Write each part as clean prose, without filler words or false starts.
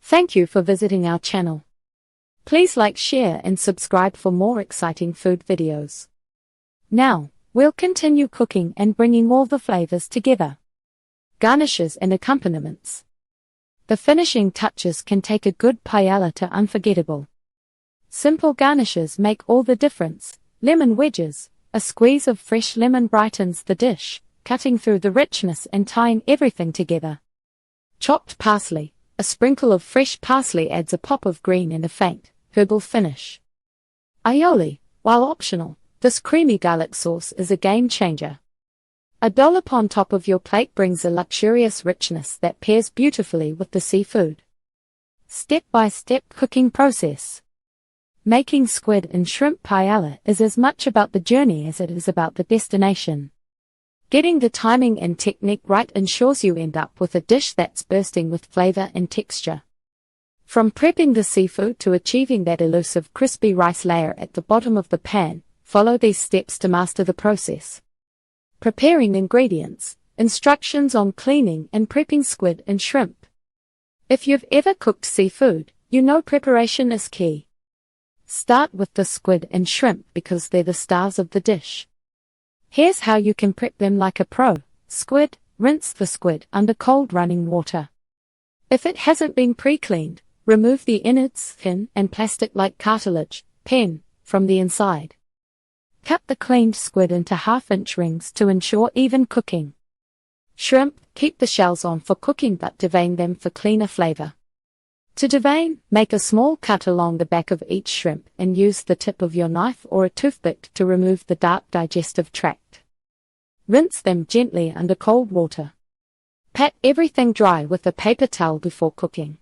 Thank you for visiting our channel. Please like, share and subscribe for more exciting food videos. Now, we'll continue cooking and bringing all the flavors together. Garnishes and accompaniments. The finishing touches can take a good paella to unforgettable. Simple garnishes make all the difference. Lemon wedges. A squeeze of fresh lemon brightens the dish, cutting through the richness and tying everything together. Chopped parsley. A sprinkle of fresh parsley adds a pop of green and a faint, herbal finish. Aioli. While optional, this creamy garlic sauce is a game changer. A dollop on top of your plate brings a luxurious richness that pairs beautifully with the seafood. Step-by-step cooking process. Making squid and shrimp paella is as much about the journey as it is about the destination. Getting the timing and technique right ensures you end up with a dish that's bursting with flavor and texture. From prepping the seafood to achieving that elusive crispy rice layer at the bottom of the pan, follow these steps to master the process. Preparing ingredients. Instructions on cleaning and prepping squid and shrimp. If you've ever cooked seafood, you know preparation is key. Start with the squid and shrimp because they're the stars of the dish. Here's how you can prep them like a pro. Squid. Rinse the squid under cold running water. If it hasn't been pre-cleaned, remove the innards, skin, and plastic-like cartilage, pen, from the inside. Cut the cleaned squid into half-inch rings to ensure even cooking. Shrimp. Keep the shells on for cooking but devein them for cleaner flavor. To devein, make a small cut along the back of each shrimp and use the tip of your knife or a toothpick to remove the dark digestive tract. Rinse them gently under cold water. Pat everything dry with a paper towel before cooking.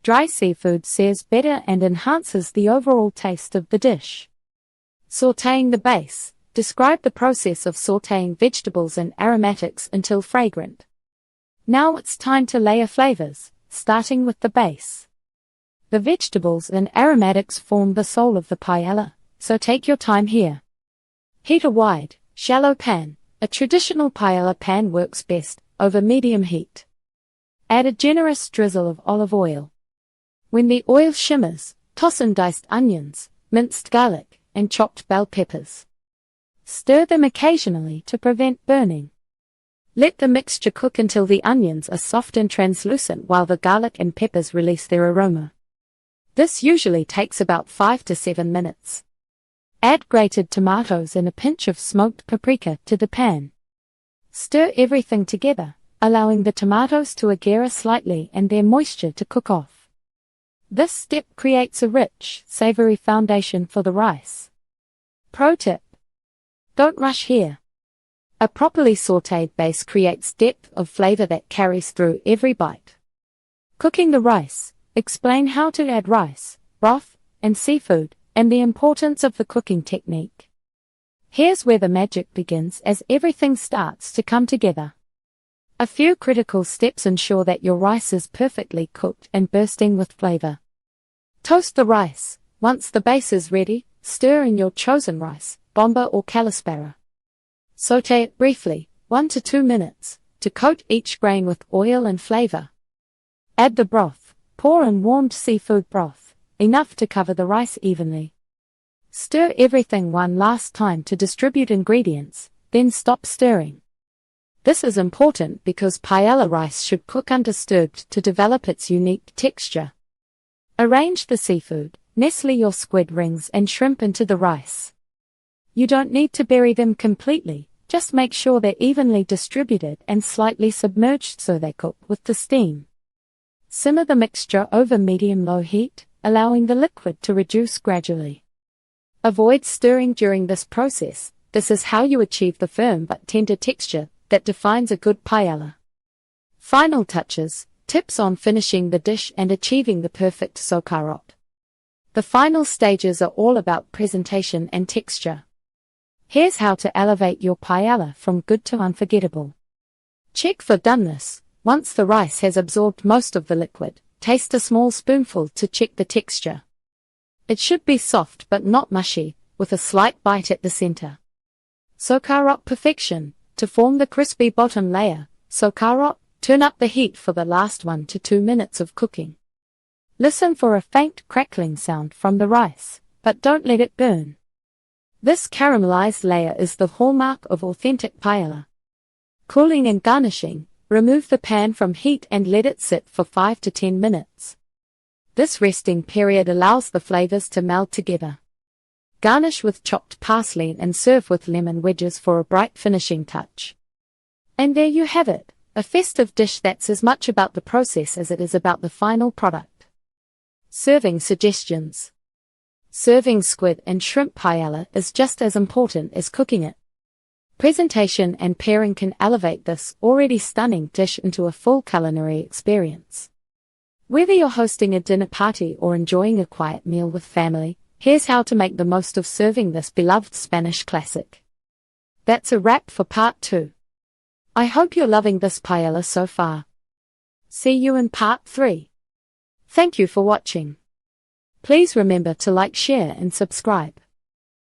Dry seafood sears better and enhances the overall taste of the dish. Sautéing the base. Describe the process of sautéing vegetables and aromatics until fragrant. Now it's time to layer flavors, starting with the base. The vegetables and aromatics form the soul of the paella, so take your time here. Heat a wide, shallow pan. A traditional paella pan works best over medium heat. Add a generous drizzle of olive oil. When the oil shimmers, toss in diced onions, minced garlic, and chopped bell peppers. Stir them occasionally to prevent burning. Let the mixture cook until the onions are soft and translucent while the garlic and peppers release their aroma. This usually takes about 5 to 7 minutes. Add grated tomatoes and a pinch of smoked paprika to the pan. Stir everything together, allowing the tomatoes to aggera slightly and their moisture to cook off. This step creates a rich, savory foundation for the rice. Pro tip: don't rush here. A properly sautéed base creates depth of flavor that carries through every bite. Cooking the rice. Explain how to add rice, broth, and seafood, and the importance of the cooking technique. Here's where the magic begins as everything starts to come together. A few critical steps ensure that your rice is perfectly cooked and bursting with flavor. Toast the rice. Once the base is ready, stir in your chosen rice, bomba or kalispera. Sauté it briefly, 1 to 2 minutes, to coat each grain with oil and flavor. Add the broth. Pour in warmed seafood broth, enough to cover the rice evenly. Stir everything one last time to distribute ingredients, then stop stirring. This is important because paella rice should cook undisturbed to develop its unique texture. Arrange the seafood. Nestle your squid rings and shrimp into the rice. You don't need to bury them completely, just make sure they're evenly distributed and slightly submerged so they cook with the steam. Simmer the mixture over medium-low heat, allowing the liquid to reduce gradually. Avoid stirring during this process. This is how you achieve the firm but tender texture that defines a good paella. Final touches, tips on finishing the dish and achieving the perfect sauerkraut. The final stages are all about presentation and texture. Here's how to elevate your paella from good to unforgettable. Check for doneness. Once the rice has absorbed most of the liquid, taste a small spoonful to check the texture. It should be soft but not mushy, with a slight bite at the center. Sauerkraut perfection. To form the crispy bottom layer, sauerkraut, turn up the heat for the last 1 to 2 minutes of cooking. Listen for a faint crackling sound from the rice, but don't let it burn. This caramelized layer is the hallmark of authentic paella. Cooling and garnishing, remove the pan from heat and let it sit for 5 to 10 minutes. This resting period allows the flavors to meld together. Garnish with chopped parsley and serve with lemon wedges for a bright finishing touch. And there you have it, a festive dish that's as much about the process as it is about the final product. Serving suggestions. Serving squid and shrimp paella is just as important as cooking it. Presentation and pairing can elevate this already stunning dish into a full culinary experience. Whether you're hosting a dinner party or enjoying a quiet meal with family, here's how to make the most of serving this beloved Spanish classic. That's a wrap for part 2. I hope you're loving this paella so far. See you in part 3. Thank you for watching. Please remember to like, share and subscribe.